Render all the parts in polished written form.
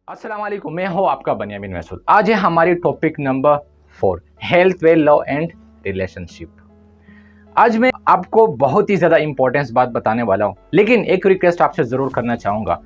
अस्सलाम वालेकुम, मैं हूं आपका बनियामिन महसूद। आज है हमारी topic number 4, health, well, love and relationship. आज मैं आपको बहुत ही ज़्यादा इंपॉर्टेंस बात बताने वाला हूं, लेकिन एक रिक्वेस्ट आपसे ज़रूर करना चाहूँगा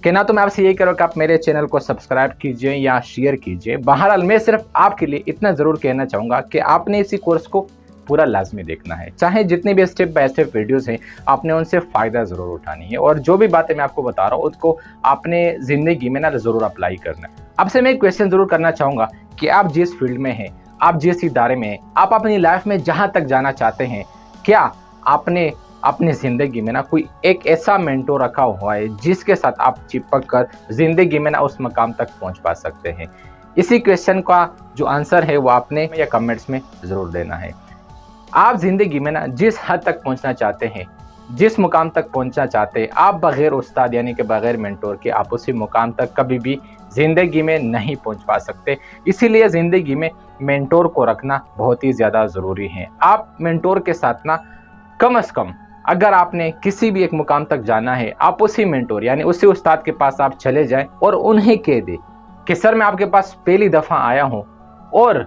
कि ना तो मैं आपसे यही करूँ कि आप मेरे चैनल को सब्सक्राइब कीजिए या शेयर कीजिए। बहरहाल मैं सिर्फ आपके लिए इतना ज़रूर कहना चाहूँगा कि आपने इसी कोर्स को पूरा लाजमी देखना है। चाहे जितने भी स्टेप बाय स्टेप वीडियोस हैं, आपने उनसे फ़ायदा ज़रूर उठानी है और जो भी बातें मैं आपको बता रहा हूँ उसको आपने ज़िंदगी में ना ज़रूर अप्लाई करना है। आपसे मैं एक क्वेश्चन ज़रूर करना चाहूँगा कि आप जिस फील्ड में हैं, आप जिस इदारे में हैं, आप अपनी लाइफ में जहाँ तक जाना चाहते हैं, क्या आपने अपनी ज़िंदगी में ना कोई एक ऐसा मेंटोर रखा हुआ है जिसके साथ आप चिपक कर ज़िंदगी में ना उस मकाम तक पहुँच पा सकते हैं? इसी क्वेश्चन का जो आंसर है वो आपने या कमेंट्स में ज़रूर देना है। आप ज़िंदगी में ना जिस हद तक पहुंचना चाहते हैं, जिस मुकाम तक पहुंचना चाहते हैं, आप बगैर उस्ताद यानी कि बगैर मेंटोर के आप उसी मुकाम तक कभी भी ज़िंदगी में नहीं पहुंच पा सकते। इसीलिए ज़िंदगी में मेंटोर को रखना बहुत ही ज़्यादा ज़रूरी है। आप मेंटोर के साथ ना कम से कम अगर आपने किसी भी एक मुकाम तक जाना है, आप उसी मेंटोर यानी उसी उस्ताद के पास आप चले जाएं और उन्हें कह दें कि सर मैं आपके पास पहली दफ़ा आया हूँ और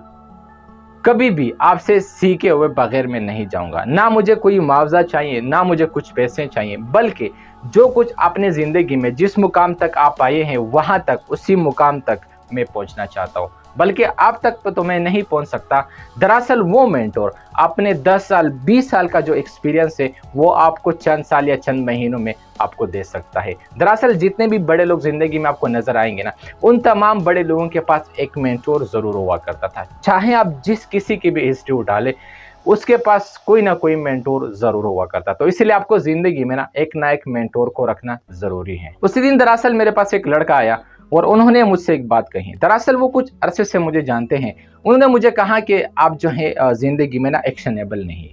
कभी भी आपसे सीखे हुए बगैर मैं नहीं जाऊंगा। ना मुझे कोई मुआवजा चाहिए, ना मुझे कुछ पैसे चाहिए, बल्कि जो कुछ अपने ज़िंदगी में जिस मुकाम तक आप आए हैं वहाँ तक उसी मुकाम तक मैं पहुँचना चाहता हूँ। बल्कि आप तक तो मैं नहीं पहुँच सकता। दरअसल वो मेंटोर अपने 10 साल 20 साल का जो एक्सपीरियंस है वो आपको चंद साल या चंद महीनों में आपको दे सकता है। दरअसल जितने भी बड़े लोग ज़िंदगी में आपको नज़र आएंगे ना, उन तमाम बड़े लोगों के पास एक मेंटोर ज़रूर हुआ करता था। चाहे आप जिस किसी की भी हिस्ट्री उठा ले, उसके पास कोई ना कोई मेंटोर ज़रूर हुआ करता। तो इसलिए आपको ज़िंदगी में ना एक मेंटोर को रखना ज़रूरी है। उसी दिन दरअसल मेरे पास एक लड़का आया और उन्होंने मुझसे एक बात कही। दरअसल वो कुछ अरसे से मुझे जानते हैं। उन्होंने मुझे कहा कि आप जो है ज़िंदगी में ना एक्शनेबल नहीं।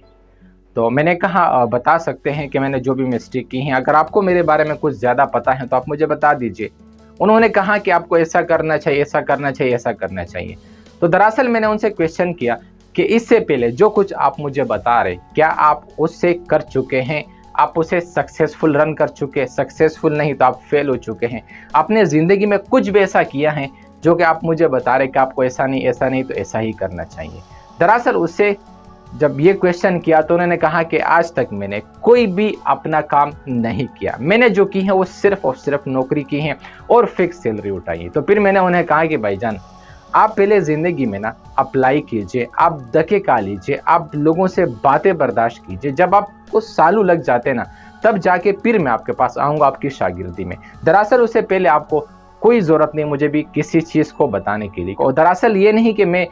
तो मैंने कहा बता सकते हैं कि मैंने जो भी मिस्टेक की हैं, अगर आपको मेरे बारे में कुछ ज़्यादा पता है तो आप मुझे बता दीजिए। उन्होंने कहा कि आपको ऐसा करना चाहिए, ऐसा करना चाहिए, ऐसा करना चाहिए। तो दरअसल मैंने उनसे क्वेश्चन किया कि इससे पहले जो कुछ आप मुझे बता रहे, क्या आप उससे कर चुके हैं? आप उसे सक्सेसफुल रन कर चुके हैं? सक्सेसफुल नहीं तो आप फेल हो चुके हैं। आपने ज़िंदगी में कुछ भी ऐसा किया है जो कि आप मुझे बता रहे कि आपको ऐसा नहीं तो ऐसा ही करना चाहिए। दरअसल उससे जब ये क्वेश्चन किया तो उन्होंने कहा कि आज तक मैंने कोई भी अपना काम नहीं किया। मैंने जो की है वो सिर्फ और सिर्फ नौकरी की है और फिक्स सैलरी उठाई है। तो फिर मैंने उन्हें कहा कि भाईजान, आप पहले ज़िंदगी में ना अप्लाई कीजिए, आप धक्के खा लीजिए, आप लोगों से बातें बर्दाश्त कीजिए। जब आपको सालों लग जाते ना, तब जाके फिर मैं आपके पास आऊँगा आपकी शागिर्दी में। दरअसल उससे पहले आपको कोई ज़रूरत नहीं मुझे भी किसी चीज़ को बताने के लिए। और दरअसल ये नहीं कि मैं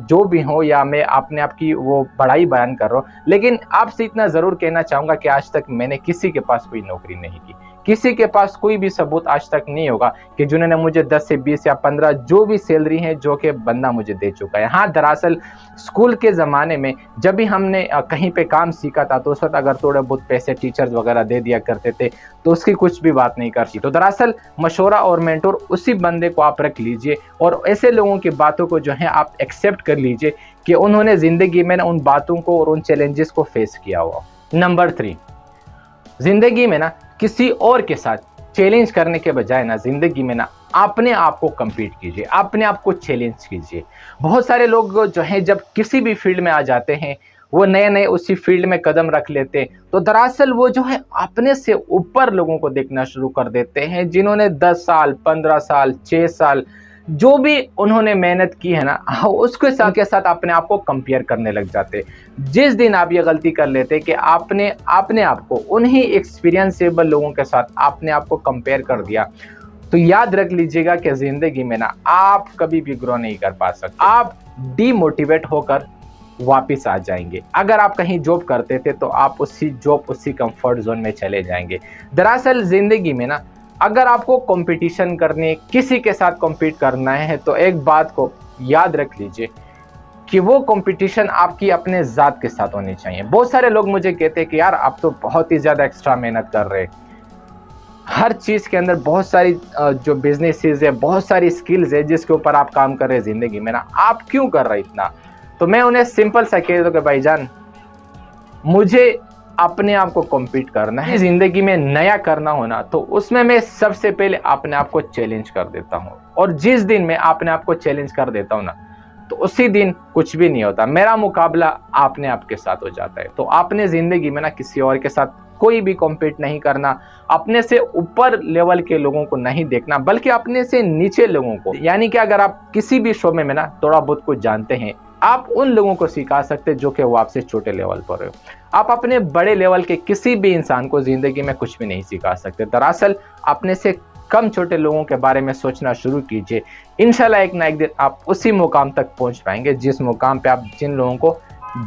जो भी हूँ या मैं अपने आप की वो बड़ाई बयान कर रहा हूँ, लेकिन आपसे इतना ज़रूर कहना चाहूँगा कि आज तक मैंने किसी के पास कोई नौकरी नहीं की। किसी के पास कोई भी सबूत आज तक नहीं होगा कि जिन्होंने मुझे 10 से 20 या 15 जो भी सैलरी है जो कि बंदा मुझे दे चुका है। हाँ, दरअसल स्कूल के ज़माने में जब भी हमने कहीं पे काम सीखा था तो उस वक्त अगर थोड़े बहुत पैसे टीचर्स वगैरह दे दिया करते थे तो उसकी कुछ भी बात नहीं करती। तो दरअसल मशवरा और मेंटोर उसी बंदे को आप रख लीजिए और ऐसे लोगों की बातों को जो है आप एक्सेप्ट कर लीजिए कि उन्होंने ज़िंदगी में ना उन बातों को और उन चैलेंजेस को फेस किया हुआ। नंबर 3, ज़िंदगी में ना किसी और के साथ चैलेंज करने के बजाय ना ज़िंदगी में ना अपने आप को कम्पीट कीजिए, अपने आप को चैलेंज कीजिए। बहुत सारे लोग जो हैं जब किसी भी फील्ड में आ जाते हैं, वो नए उसी फील्ड में कदम रख लेते हैं तो दरअसल वो जो है अपने से ऊपर लोगों को देखना शुरू कर देते हैं जिन्होंने 10 साल 15 साल 6 साल जो भी उन्होंने मेहनत की है ना, उसके साथ के साथ अपने आप को कंपेयर करने लग जाते। जिस दिन आप ये गलती कर लेते कि आपने अपने आप को उन्हीं एक्सपीरियंसेबल लोगों के साथ अपने आप को कंपेयर कर दिया, तो याद रख लीजिएगा कि ज़िंदगी में ना आप कभी भी ग्रो नहीं कर पा सकते। आप डीमोटिवेट होकर वापस आ जाएंगे। अगर आप कहीं जॉब करते थे तो आप उसी कंफर्ट जोन में चले जाएंगे। दरअसल ज़िंदगी में ना अगर आपको कंपटीशन करनी, किसी के साथ कम्पीट करना है तो एक बात को याद रख लीजिए कि वो कंपटीशन आपकी अपने ज़ात के साथ होनी चाहिए। बहुत सारे लोग मुझे कहते हैं कि यार आप तो बहुत ही ज़्यादा एक्स्ट्रा मेहनत कर रहे हैं, हर चीज़ के अंदर बहुत सारी जो बिजनेसेस है, बहुत सारी स्किल्स है जिसके ऊपर आप काम कर रहे हैं ज़िंदगी में ना, आप क्यों कर रहे हैं इतना? तो मैं उन्हें सिंपल सा कह दूँ कि भाईजान, मुझे अपने आप को कॉम्पीट करना है, जिंदगी में नया करना होना, तो उसमें मैं सबसे पहले अपने आप को चैलेंज कर देता हूँ। और जिस दिन मैं अपने आप को चैलेंज कर देता हूँ ना, तो उसी दिन कुछ भी नहीं होता, मेरा मुकाबला अपने आप के साथ हो जाता है। तो आपने जिंदगी में ना किसी और के साथ कोई भी कॉम्पीट नहीं करना, अपने से ऊपर लेवल के लोगों को नहीं देखना, बल्कि अपने से नीचे लोगों को, यानी कि अगर आप किसी भी शो में ना थोड़ा बहुत कुछ जानते हैं, आप उन लोगों को सिखा सकते हैं जो कि वो आपसे छोटे लेवल पर हो। आप अपने बड़े लेवल के किसी भी इंसान को जिंदगी में कुछ भी नहीं सिखा सकते। दरअसल अपने से कम छोटे लोगों के बारे में सोचना शुरू कीजिए, इंशाल्लाह एक ना एक दिन आप उसी मुकाम तक पहुंच पाएंगे जिस मुकाम पे आप जिन लोगों को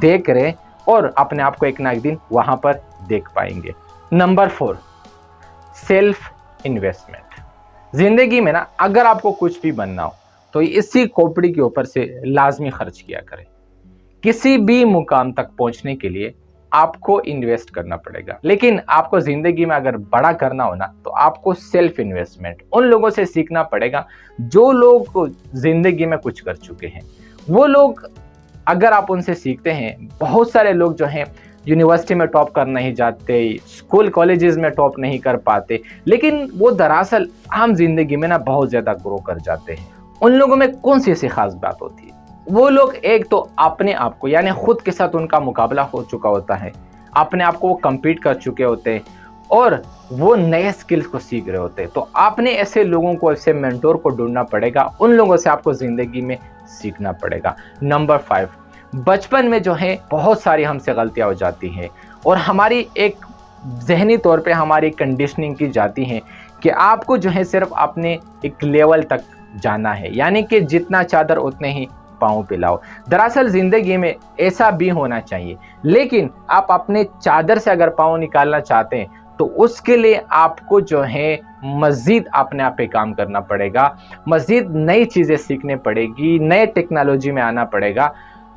देख रहे हैं, और अपने आप को एक ना एक दिन वहां पर देख पाएंगे। Number 4, self investment. जिंदगी में ना अगर आपको कुछ भी बनना हो तो इसी खोपड़ी के ऊपर से लाजमी खर्च किया करें। किसी भी मुकाम तक पहुंचने के लिए आपको इन्वेस्ट करना पड़ेगा, लेकिन आपको जिंदगी में अगर बड़ा करना हो ना, तो आपको सेल्फ इन्वेस्टमेंट उन लोगों से सीखना पड़ेगा जो लोग जिंदगी में कुछ कर चुके हैं। वो लोग अगर आप उनसे सीखते हैं, बहुत सारे लोग जो हैं यूनिवर्सिटी में टॉप कर नहीं जाते, स्कूल कॉलेजेस में टॉप नहीं कर पाते, लेकिन वो दरअसल आम जिंदगी में ना बहुत ज्यादा ग्रो कर जाते हैं। उन लोगों में कौन सी ऐसी खास बात होती है? वो लोग एक तो अपने आप को, यानी खुद के साथ उनका मुकाबला हो चुका होता है, अपने आप को वो कम्पीट कर चुके होते हैं और वो नए स्किल्स को सीख रहे होते हैं। तो आपने ऐसे लोगों को, ऐसे मेंटोर को ढूंढना पड़ेगा, उन लोगों से आपको जिंदगी में सीखना पड़ेगा। नंबर 5, बचपन में जो है बहुत सारी हमसे गलतियां हो जाती हैं और हमारी एक जहनी तौर पे हमारी कंडीशनिंग की जाती है कि आपको जो है सिर्फ अपने एक लेवल तक जाना है, यानी कि जितना चादर उतने ही पाँव पिलाओ। दरअसल जिंदगी में ऐसा भी होना चाहिए, लेकिन आप अपने चादर से अगर पाँव निकालना चाहते हैं तो उसके लिए आपको जो है मज़ीद अपने आप पे काम करना पड़ेगा, मज़ीद नई चीज़ें सीखने पड़ेगी, नए टेक्नोलॉजी में आना पड़ेगा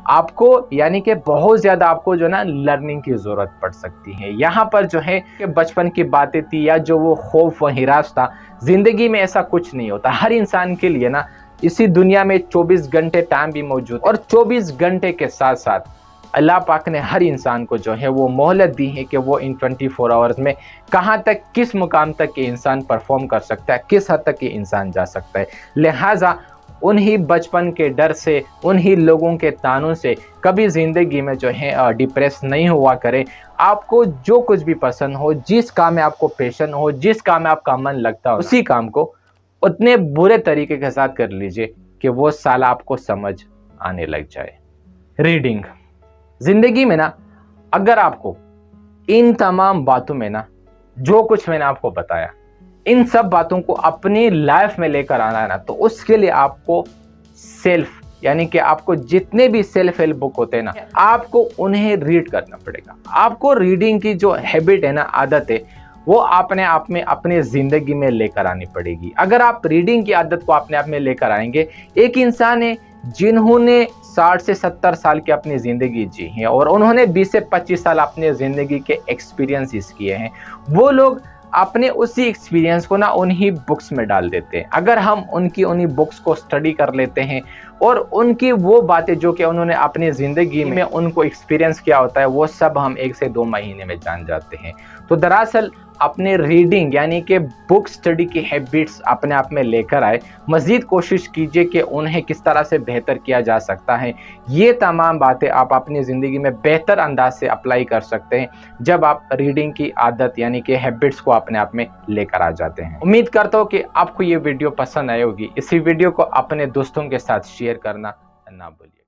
आपको, यानी कि बहुत ज़्यादा आपको जो ना लर्निंग की ज़रूरत पड़ सकती है। यहाँ पर जो है कि बचपन की बातें थी या जो वो खौफ व हिरास था, ज़िंदगी में ऐसा कुछ नहीं होता। हर इंसान के लिए ना इसी दुनिया में 24 घंटे टाइम भी मौजूद, और 24 घंटे के साथ साथ अल्लाह पाक ने हर इंसान को जो है वो मोहलत दी है कि वो इन 24 आवर्स में कहाँ तक, किस मुकाम तक ये इंसान परफॉर्म कर सकता है, किस हद तक ये इंसान जा सकता है। लिहाजा उन्हीं बचपन के डर से, उन्हीं लोगों के तानों से कभी ज़िंदगी में जो है डिप्रेस नहीं हुआ करें। आपको जो कुछ भी पसंद हो, जिस काम में आपको पैशन हो, जिस काम में आपका मन लगता हो, उसी काम को उतने बुरे तरीके के साथ कर लीजिए कि वो साला आपको समझ आने लग जाए। रीडिंग। जिंदगी में ना अगर आपको इन तमाम बातों में ना, जो कुछ मैंने आपको बताया, इन सब बातों को अपनी लाइफ में लेकर आना है ना, तो उसके लिए आपको सेल्फ, यानी कि आपको जितने भी सेल्फ हेल्प बुक होते हैं ना, आपको उन्हें रीड करना पड़ेगा। आपको रीडिंग की जो हैबिट है ना, आदत है, वो अपने आप में अपने ज़िंदगी में लेकर आनी पड़ेगी। अगर आप रीडिंग की आदत को अपने आप में लेकर आएंगे, एक इंसान है जिन्होंने 60 से 70 साल की अपनी ज़िंदगी जी है और उन्होंने 20 से 25 साल अपने ज़िंदगी के एक्सपीरियंसेस किए हैं, वो लोग अपने उसी एक्सपीरियंस को ना उन्हीं बुक्स में डाल देते हैं। अगर हम उन्हीं बुक्स को स्टडी कर लेते हैं और उनकी वो बातें जो कि उन्होंने अपनी ज़िंदगी में उनको एक्सपीरियंस किया होता है, वो सब हम 1 से 2 महीने में जान जाते हैं। तो दरअसल अपने रीडिंग यानी कि बुक स्टडी की हैबिट्स अपने आप में लेकर आए, मज़ीद कोशिश कीजिए कि उन्हें किस तरह से बेहतर किया जा सकता है। ये तमाम बातें आप अपनी ज़िंदगी में बेहतर अंदाज से अप्लाई कर सकते हैं जब आप रीडिंग की आदत यानी कि हैबिट्स को अपने आप में लेकर आ जाते हैं। उम्मीद करता हूँ कि आपको ये वीडियो पसंद आई होगी। इसी वीडियो को अपने दोस्तों के साथ शेयर करना ना भूलिए।